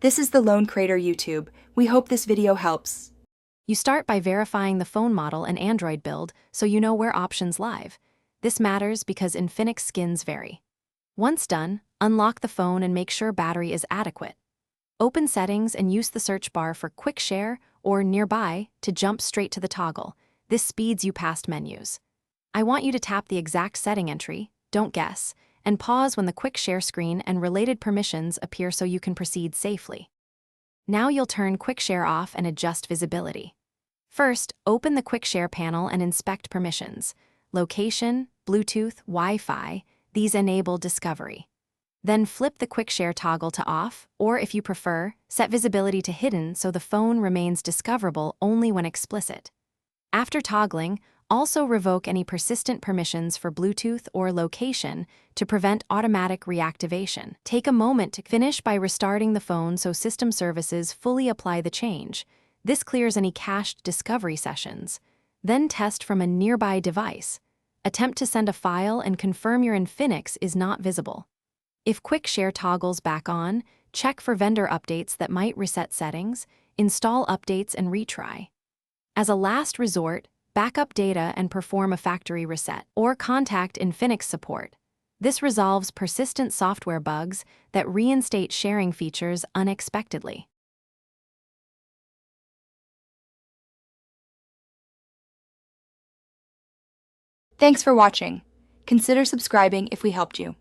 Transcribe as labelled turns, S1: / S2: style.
S1: This is the Lone Crater YouTube. We hope this video helps.
S2: You start by verifying the phone model and Android build so you know where options live. This matters because Infinix skins vary. Once done, unlock the phone and make sure battery is adequate. Open settings and use the search bar for Quick Share or Nearby to jump straight to the toggle. This speeds you past menus. I want you to tap the exact setting entry, don't guess, and pause when the Quick Share screen and related permissions appear so you can proceed safely. Now you'll turn Quick Share off and adjust visibility. First, open the Quick Share panel and inspect permissions. Location, Bluetooth, Wi-Fi, these enable discovery. Then flip the Quick Share toggle to off, or if you prefer, set visibility to hidden so the phone remains discoverable only when explicit. After toggling, also revoke any persistent permissions for Bluetooth or location to prevent automatic reactivation. Take a moment to finish by restarting the phone so system services fully apply the change. This clears any cached discovery sessions. Then test from a nearby device. Attempt to send a file and confirm your Infinix is not visible. If Quick Share toggles back on, check for vendor updates that might reset settings, install updates and retry. As a last resort, backup data and perform a factory reset, or contact Infinix support. This resolves persistent software bugs that reinstate sharing features unexpectedly.
S1: Thanks for watching. Consider subscribing if we helped you.